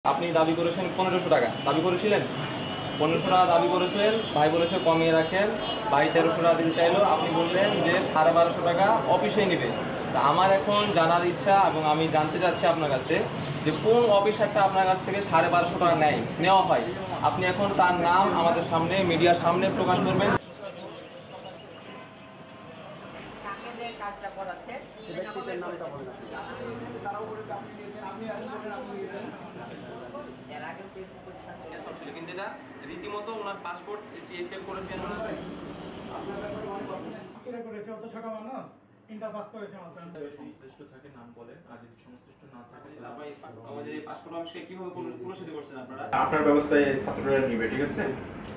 আপনি দাবি করেছেন 1500 টাকা দাবি করেছিলেন, 1500 টাকা দাবি করেছেন, ভাই বলেছে কমিয়ে রাখেন, ভাই 1300 টাকা দিতে চাইলো, আপনি বললেন যে 1250 টাকা অফিসেই নেবে। তা আমার এখন জানার ইচ্ছা এবং আমি জানতে চাচ্ছি আপনার কাছে যে কোন অফিসারটা আপনার কাছ থেকে 1250 টাকা নেওয়া হয়, আপনি এখন তার নাম আমাদের সামনে মিডিয়ার সামনে প্রকাশ করবেন। কিন্তু এটা রীতিমতো ওনার পাসপোর্ট চেক করেছেন, সংশ্লিষ্ট থাকে নাম বলেন, আর যদি সংশ্লিষ্ট না থাকে আমাদের এই পাসপোর্ট অফিসে কিভাবে প্রসিদ্ধ করছেন আপনারা? আপনার ব্যবস্থায় ছাত্ররা নিবে, ঠিক আছে।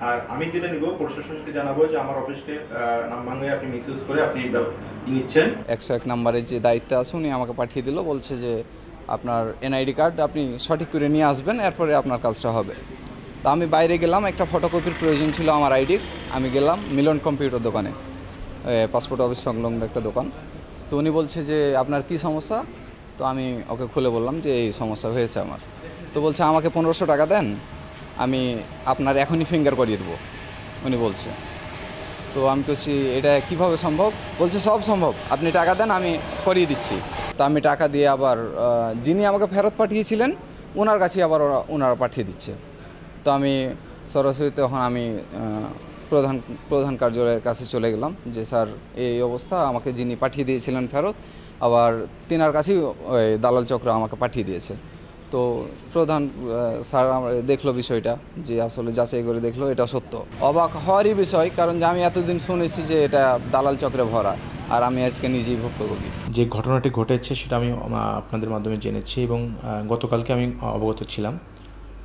আর আমি যেটা নিব প্রশাসনকে জানাবো যে আমার অফিসকে নাম ভাঙে আপনি মিসইউজ করে আপনি নিচ্ছেন। 101 নম্বরে যে দায়িত্ব আছে উনি আমাকে পাঠিয়ে দিল, বলছে যে আপনার এনআইডি কার্ড আপনি সঠিক করে নিয়ে আসবেন, এরপরে আপনার কাজটা হবে। তো আমি বাইরে গেলাম, একটা ফটোকপির প্রয়োজন ছিল আমার আইডির। আমি গেলাম মিলন কম্পিউটার দোকানে, পাসপোর্ট অফিস সংলগ্ন একটা দোকান। তো উনি বলছে যে আপনার কি সমস্যা? তো আমি ওকে খুলে বললাম যে এই সমস্যা হয়েছে আমার। তো বলছে আমাকে 1500 টাকা দেন, আমি আপনার এখনই ফিঙ্গার করিয়ে দেবো, উনি বলছে। তো আমি বলছি এটা কিভাবে সম্ভব? বলছে সব সম্ভব, আপনি টাকা দেন আমি করিয়ে দিচ্ছি। তো আমি টাকা দিয়ে আবার যিনি আমাকে ফেরত পাঠিয়েছিলেন ওনার কাছে আবার ওনারা পাঠিয়ে দিচ্ছে। তো আমি সরাসরি তখন আমি প্রধান কার্যালয়ের কাছে চলে গেলাম যে স্যার এই অবস্থা, আমাকে যিনি পাঠিয়ে দিয়েছিলেন ফেরত আবার তিনার কাছেই ওই দালাল চক্র আমাকে পাঠিয়ে দিয়েছে। তো প্রধান স্যার দেখলো বিষয়টা, যে আসলে যাচাই করে দেখলো এটা সত্য। অবাক হওয়ারই বিষয়, কারণ যে আমি এতদিন শুনেছি যে এটা দালাল চক্রে ভরা, আর আমি আজকে নিজেই ভুক্তভোগী। যে ঘটনাটি ঘটেছে সেটা আমি আপনাদের মাধ্যমে জেনেছি এবং গতকালকে আমি অবগত ছিলাম।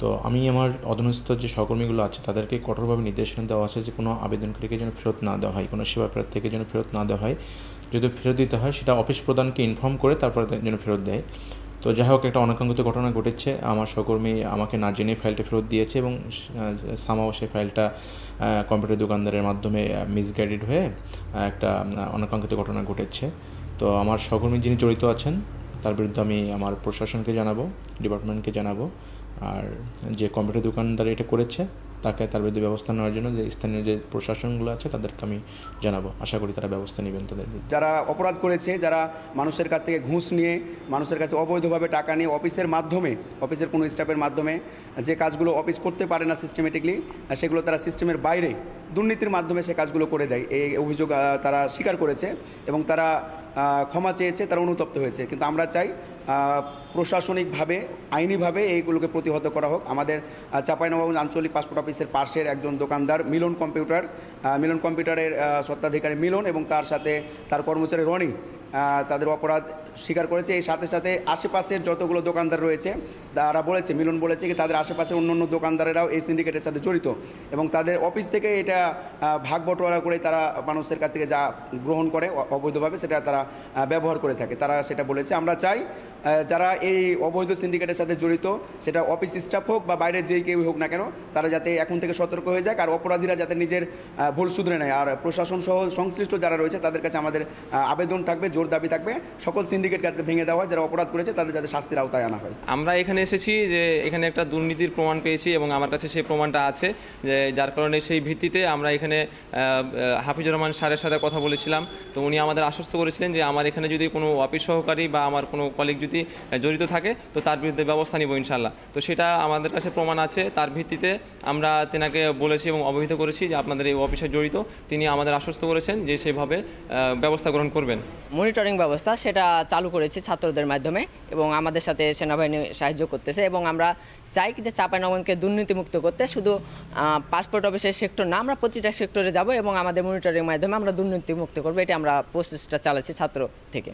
তো আমি আমার অধীনস্থ যে সহকর্মীগুলো আছে তাদেরকে কঠোরভাবে নির্দেশনা দেওয়া আছে যে কোনো আবেদনকারীকে যেন ফেরত না দেওয়া হয়, কোনো সেবা প্রার্থীকে যেন ফেরত না দেওয়া হয়। যদি ফেরত দিতে হয় সেটা অফিস প্রধানকে ইনফর্ম করে তারপরে যেন ফেরত দেয়। তো যাই হোক, একটা অনাকাঙ্ক্ষিত ঘটনা ঘটেছে। আমার সহকর্মী আমাকে না জেনে ফাইলটা ফেরত দিয়েছে এবং সামাও সেই ফাইলটা কম্পিউটার দোকানদারের মাধ্যমে মিসগাইডেড হয়ে একটা অনাকাঙ্ক্ষিত ঘটনা ঘটেছে। তো আমার সহকর্মী যিনি জড়িত আছেন তার বিরুদ্ধে আমি আমার প্রশাসনকে জানাবো, ডিপার্টমেন্টকে জানাবো। আর যে কম্পিউটার দোকানদার এটা করেছে তাকে তার বিরুদ্ধে ব্যবস্থা নেওয়ার জন্য যে স্থানীয় যে প্রশাসনগুলো আছে তাদেরকে আমি জানাবো। আশা করি তারা ব্যবস্থা নেবেন তাদের। যারা অপরাধ করেছে, যারা মানুষের কাছ থেকে ঘুষ নিয়ে, মানুষের কাছে অবৈধভাবে টাকা নিয়ে অফিসের মাধ্যমে, অফিসের কোনো স্টাফের মাধ্যমে যে কাজগুলো অফিস করতে পারে না সিস্টেমেটিকলি, সেগুলো তারা সিস্টেমের বাইরে দুর্নীতির মাধ্যমে সে কাজগুলো করে দেয়, এই অভিযোগ তারা স্বীকার করেছে এবং তারা ক্ষমা চেয়েছে, তারা অনুতপ্ত হয়েছে। কিন্তু আমরা চাই প্রশাসনিকভাবে, আইনিভাবে এইগুলোকে প্রতিহত করা হোক। আমাদের চাঁপাইনবাবগঞ্জ আঞ্চলিক পাসপোর্ট অফিসের পাশের একজন দোকানদার মিলন কম্পিউটারের স্বত্বাধিকারী মিলন এবং তার সাথে তার কর্মচারী রনি তাদের অপরাধ স্বীকার করেছে। এই সাথে সাথে আশেপাশের যতগুলো দোকানদার রয়েছে তারা বলেছে, মিলন বলেছে কি তাদের আশেপাশের অন্য দোকানদারেরাও এই সিন্ডিকেটের সাথে জড়িত এবং তাদের অফিস থেকে এটা ভাগ বটোয়ারা করে তারা মানুষের কাছ থেকে যা গ্রহণ করে অবৈধভাবে সেটা তারা ব্যবহার করে থাকে, তারা সেটা বলেছে। আমরা চাই যারা এই অবৈধ সিন্ডিকেটের সাথে জড়িত, সেটা অফিস স্টাফ হোক বা বাইরের যেই কেউ হোক না কেন, তারা যাতে এখন থেকে সতর্ক হয়ে যায় আর অপরাধীরা যাতে নিজের ভুল শুধরে নেয়। আর প্রশাসন সহ সংশ্লিষ্ট যারা রয়েছে তাদের কাছে আমাদের আবেদন থাকবে, জোর দাবি থাকবে, সকল সিন্ডিকেট কাছে ভেঙে দেওয়া হয়, যারা অপরাধ করেছে তাদের যাতে শাস্তির আওতায় আনা হয়। আমরা এখানে এসেছি যে এখানে একটা দুর্নীতির প্রমাণ পেয়েছি এবং আমার কাছে সেই প্রমাণটা আছে, যে যার কারণে সেই ভিত্তিতে আমরা এখানে হাফিজুর রহমান স্যারের সাথে কথা বলেছিলাম। তো উনি আমাদের আশ্বস্ত করেছিলেন যে আমার এখানে যদি কোনো অফিস সহকারী বা আমার কোনো কলিগ যদি জড়িত থাকে তো তার বিরুদ্ধে ব্যবস্থা নিব ইনশাল্লাহ। তো সেটা আমাদের কাছে প্রমাণ আছে, তার ভিত্তিতে আমরা তেনাকে বলেছি এবং অবহিত করেছি যে আপনাদের এই অফিসে জড়িত। তিনি আমাদের আশ্বস্ত করেছেন যে সেভাবে ব্যবস্থা গ্রহণ করবেন। মনিটরিং ব্যবস্থা সেটা চালু করেছে ছাত্রদের মাধ্যমে এবং আমাদের সাথে সেনাবাহিনী সাহায্য করতেছে এবং আমরা চাই যে চাঁপাইনবাবগঞ্জকে দুর্নীতিমুক্ত করতে। শুধু পাসপোর্ট অফিসের সেক্টর না, আমরা প্রতিটা সেক্টরে যাব এবং আমাদের মনিটরিং মাধ্যমে আমরা দুর্নীতিমুক্ত করবো, এটা আমরা প্রচেষ্টা চালাচ্ছি ছাত্র থেকে।